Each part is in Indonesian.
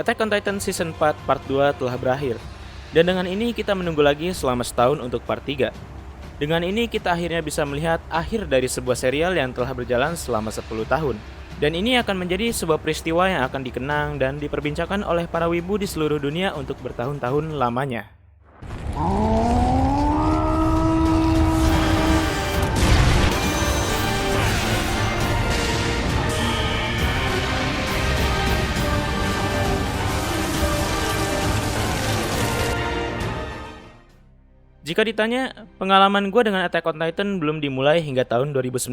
Attack on Titan Season 4 Part 2 telah berakhir. Dan dengan ini kita menunggu lagi selama setahun untuk Part 3. Dengan ini kita akhirnya bisa melihat akhir dari sebuah serial yang telah berjalan selama 10 tahun. Dan ini akan menjadi sebuah peristiwa yang akan dikenang dan diperbincangkan oleh para wibu di seluruh dunia untuk bertahun-tahun lamanya. Jika ditanya, pengalaman gue dengan Attack on Titan belum dimulai hingga tahun 2019,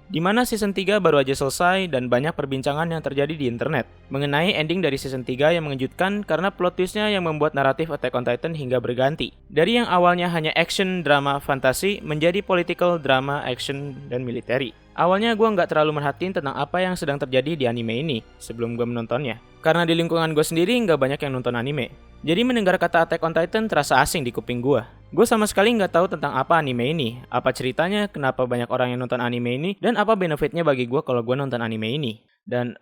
di mana season 3 baru aja selesai dan banyak perbincangan yang terjadi di internet mengenai ending dari season 3 yang mengejutkan karena plot twistnya yang membuat naratif Attack on Titan hingga berganti. Dari yang awalnya hanya action, drama, fantasi, menjadi political, drama, action, dan military. Awalnya gue nggak terlalu merhatiin tentang apa yang sedang terjadi di anime ini sebelum gue menontonnya. Karena di lingkungan gue sendiri nggak banyak yang nonton anime. Jadi mendengar kata Attack on Titan terasa asing di kuping gue. Gue sama sekali nggak tahu tentang apa anime ini, apa ceritanya, kenapa banyak orang yang nonton anime ini, dan apa benefitnya bagi gue kalau gue nonton anime ini. Dan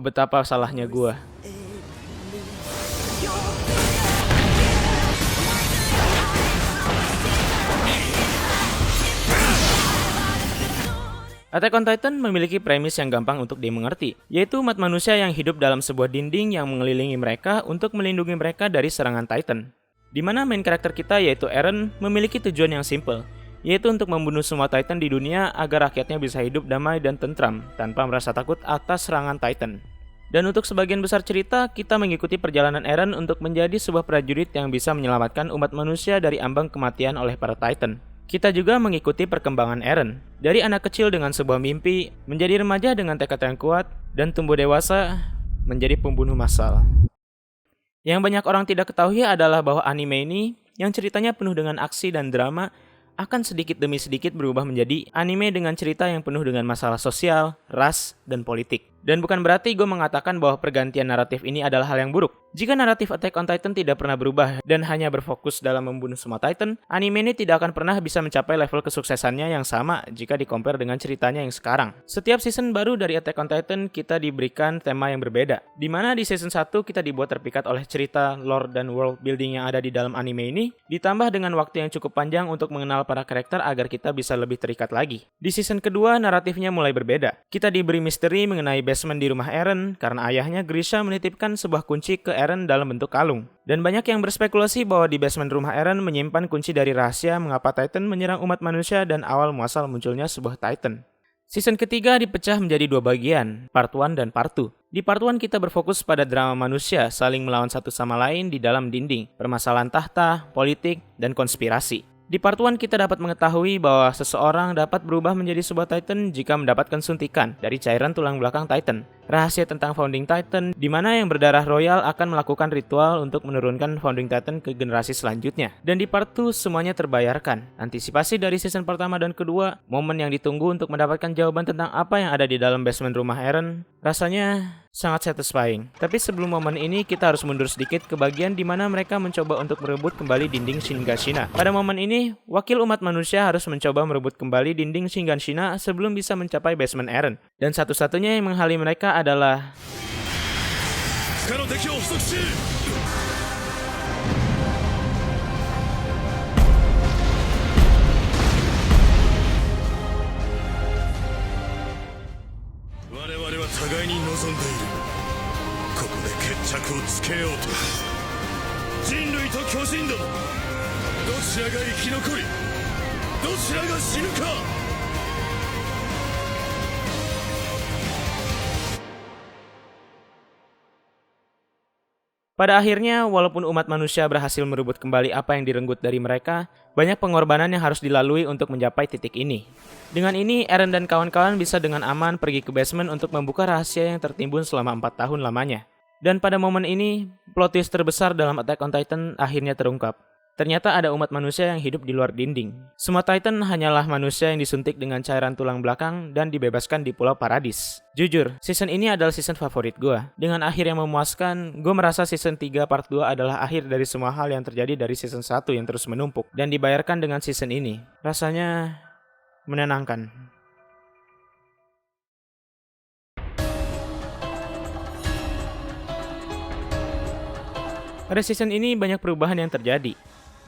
betapa salahnya gue. Attack on Titan memiliki premis yang gampang untuk dimengerti, yaitu umat manusia yang hidup dalam sebuah dinding yang mengelilingi mereka untuk melindungi mereka dari serangan Titan. Di mana main karakter kita yaitu Eren memiliki tujuan yang simple, yaitu untuk membunuh semua Titan di dunia agar rakyatnya bisa hidup damai dan tentram tanpa merasa takut atas serangan Titan. Dan untuk sebagian besar cerita, kita mengikuti perjalanan Eren untuk menjadi sebuah prajurit yang bisa menyelamatkan umat manusia dari ambang kematian oleh para Titan. Kita juga mengikuti perkembangan Eren, dari anak kecil dengan sebuah mimpi, menjadi remaja dengan tekad yang kuat, dan tumbuh dewasa menjadi pembunuh massal. Yang banyak orang tidak ketahui adalah bahwa anime ini, yang ceritanya penuh dengan aksi dan drama, akan sedikit demi sedikit berubah menjadi anime dengan cerita yang penuh dengan masalah sosial, ras, dan politik. Dan bukan berarti gue mengatakan bahwa pergantian naratif ini adalah hal yang buruk. Jika naratif Attack on Titan tidak pernah berubah dan hanya berfokus dalam membunuh semua Titan, anime ini tidak akan pernah bisa mencapai level kesuksesannya yang sama jika di-compare dengan ceritanya yang sekarang. Setiap season baru dari Attack on Titan kita diberikan tema yang berbeda, di mana di season 1 kita dibuat terpikat oleh cerita, lore, dan world building yang ada di dalam anime ini, ditambah dengan waktu yang cukup panjang untuk mengenal para karakter agar kita bisa lebih terikat lagi. Di season kedua, naratifnya mulai berbeda. Kita diberi misteri mengenai basement di rumah Eren karena ayahnya Grisha menitipkan sebuah kunci ke Eren dalam bentuk kalung. Dan banyak yang berspekulasi bahwa di basement rumah Eren menyimpan kunci dari rahasia mengapa Titan menyerang umat manusia dan awal muasal munculnya sebuah Titan. Season ketiga dipecah menjadi dua bagian, Part 1 dan Part 2. Di Part 1 kita berfokus pada drama manusia saling melawan satu sama lain di dalam dinding, permasalahan tahta, politik, dan konspirasi. Di Part 1 kita dapat mengetahui bahwa seseorang dapat berubah menjadi sebuah Titan jika mendapatkan suntikan dari cairan tulang belakang Titan. Rahasia tentang Founding Titan, di mana yang berdarah royal akan melakukan ritual untuk menurunkan Founding Titan ke generasi selanjutnya. Dan di Part 2 semuanya terbayarkan. Antisipasi dari season pertama dan kedua, momen yang ditunggu untuk mendapatkan jawaban tentang apa yang ada di dalam basement rumah Eren, rasanya sangat satisfying. Tapi sebelum momen ini kita harus mundur sedikit ke bagian di mana mereka mencoba untuk merebut kembali dinding Shinganshina. Pada momen ini, wakil umat manusia harus mencoba merebut kembali dinding Shinganshina sebelum bisa mencapai basement Eren. Dan satu-satunya yang menghalangi mereka adalah pada akhirnya, walaupun umat manusia berhasil merebut kembali apa yang direnggut dari mereka, banyak pengorbanan yang harus dilalui untuk mencapai titik ini. Dengan ini, Eren dan kawan-kawan bisa dengan aman pergi ke basement untuk membuka rahasia yang tertimbun selama 4 tahun lamanya. Dan pada momen ini, plot twist terbesar dalam Attack on Titan akhirnya terungkap. Ternyata ada umat manusia yang hidup di luar dinding. Semua Titan hanyalah manusia yang disuntik dengan cairan tulang belakang dan dibebaskan di Pulau Paradis. Jujur, season ini adalah season favorit gue. Dengan akhir yang memuaskan, gue merasa season 3 part 2 adalah akhir dari semua hal yang terjadi dari season 1 yang terus menumpuk dan dibayarkan dengan season ini. Rasanya menenangkan. Pada season ini banyak perubahan yang terjadi.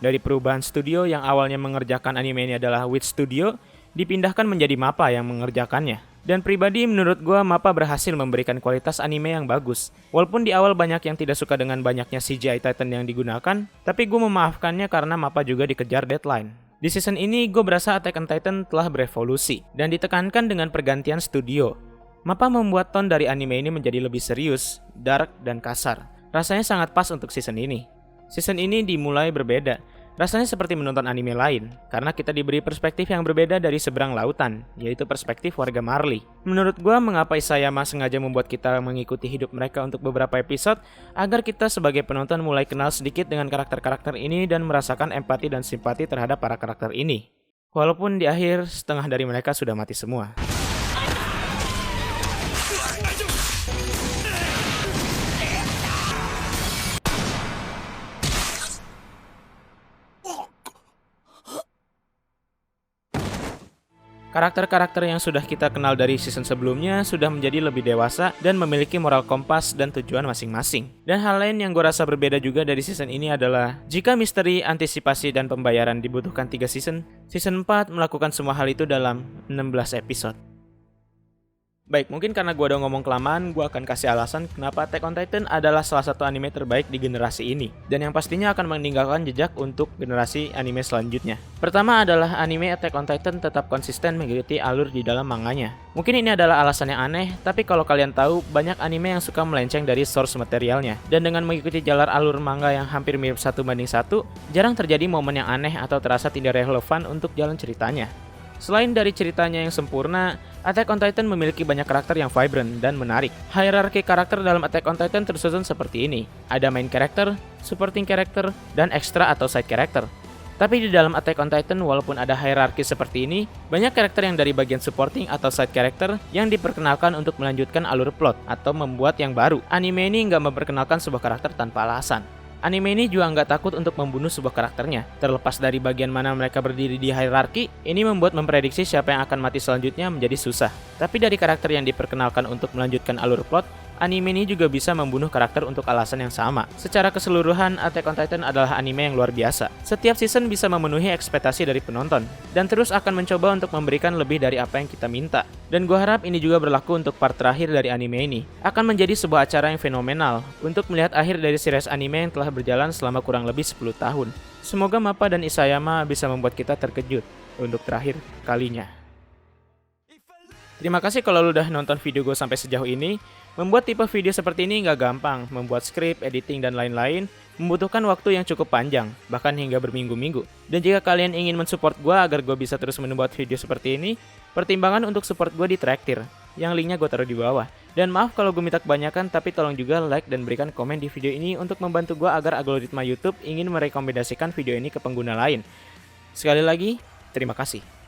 Dari perubahan studio yang awalnya mengerjakan anime ini adalah Wit Studio, dipindahkan menjadi MAPPA yang mengerjakannya. Dan pribadi menurut gua MAPPA berhasil memberikan kualitas anime yang bagus. Walaupun di awal banyak yang tidak suka dengan banyaknya CGI Titan yang digunakan, tapi gue memaafkannya karena MAPPA juga dikejar deadline. Di season ini gue berasa Attack on Titan telah berevolusi dan ditekankan dengan pergantian studio. MAPPA membuat tone dari anime ini menjadi lebih serius, dark, dan kasar. Rasanya sangat pas untuk season ini. Season ini dimulai berbeda. Rasanya seperti menonton anime lain, karena kita diberi perspektif yang berbeda dari seberang lautan, yaitu perspektif warga Marley. Menurut gua, mengapa Isayama sengaja membuat kita mengikuti hidup mereka untuk beberapa episode, agar kita sebagai penonton mulai kenal sedikit dengan karakter-karakter ini dan merasakan empati dan simpati terhadap para karakter ini. Walaupun di akhir, setengah dari mereka sudah mati semua. Karakter-karakter yang sudah kita kenal dari season sebelumnya sudah menjadi lebih dewasa dan memiliki moral kompas dan tujuan masing-masing. Dan hal lain yang gue rasa berbeda juga dari season ini adalah jika misteri, antisipasi, dan pembayaran dibutuhkan 3 season, season 4 melakukan semua hal itu dalam 16 episode. Baik, mungkin karena gue udah ngomong kelamaan, gue akan kasih alasan kenapa Attack on Titan adalah salah satu anime terbaik di generasi ini, dan yang pastinya akan meninggalkan jejak untuk generasi anime selanjutnya. Pertama adalah anime Attack on Titan tetap konsisten mengikuti alur di dalam manganya. Mungkin ini adalah alasan yang aneh, tapi kalau kalian tahu, banyak anime yang suka melenceng dari source materialnya, dan dengan mengikuti jalur alur manga yang hampir mirip 1:1, jarang terjadi momen yang aneh atau terasa tidak relevan untuk jalan ceritanya. Selain dari ceritanya yang sempurna, Attack on Titan memiliki banyak karakter yang vibrant dan menarik. Hierarki karakter dalam Attack on Titan tersusun seperti ini. Ada main character, supporting character, dan extra atau side character. Tapi di dalam Attack on Titan, walaupun ada hierarki seperti ini, banyak karakter yang dari bagian supporting atau side character yang diperkenalkan untuk melanjutkan alur plot atau membuat yang baru. Anime ini nggak memperkenalkan sebuah karakter tanpa alasan. Anime ini juga nggak takut untuk membunuh sebuah karakternya. Terlepas dari bagian mana mereka berdiri di hierarki, ini membuat memprediksi siapa yang akan mati selanjutnya menjadi susah. Tapi dari karakter yang diperkenalkan untuk melanjutkan alur plot, anime ini juga bisa membunuh karakter untuk alasan yang sama. Secara keseluruhan, Attack on Titan adalah anime yang luar biasa. Setiap season bisa memenuhi ekspektasi dari penonton, dan terus akan mencoba untuk memberikan lebih dari apa yang kita minta. Dan gue harap ini juga berlaku untuk part terakhir dari anime ini. Akan menjadi sebuah acara yang fenomenal untuk melihat akhir dari series anime yang telah berjalan selama kurang lebih 10 tahun. Semoga MAPPA dan Isayama bisa membuat kita terkejut untuk terakhir kalinya. Terima kasih kalau lu udah nonton video gue sampai sejauh ini. Membuat tipe video seperti ini nggak gampang. Membuat skrip, editing, dan lain-lain membutuhkan waktu yang cukup panjang, bahkan hingga berminggu-minggu. Dan jika kalian ingin mensupport gue agar gue bisa terus membuat video seperti ini, pertimbangan untuk support gue di Traktir, yang linknya gue taruh di bawah. Dan maaf kalau gue minta kebanyakan, tapi tolong juga like dan berikan komen di video ini untuk membantu gue agar algoritma YouTube ingin merekomendasikan video ini ke pengguna lain. Sekali lagi, terima kasih.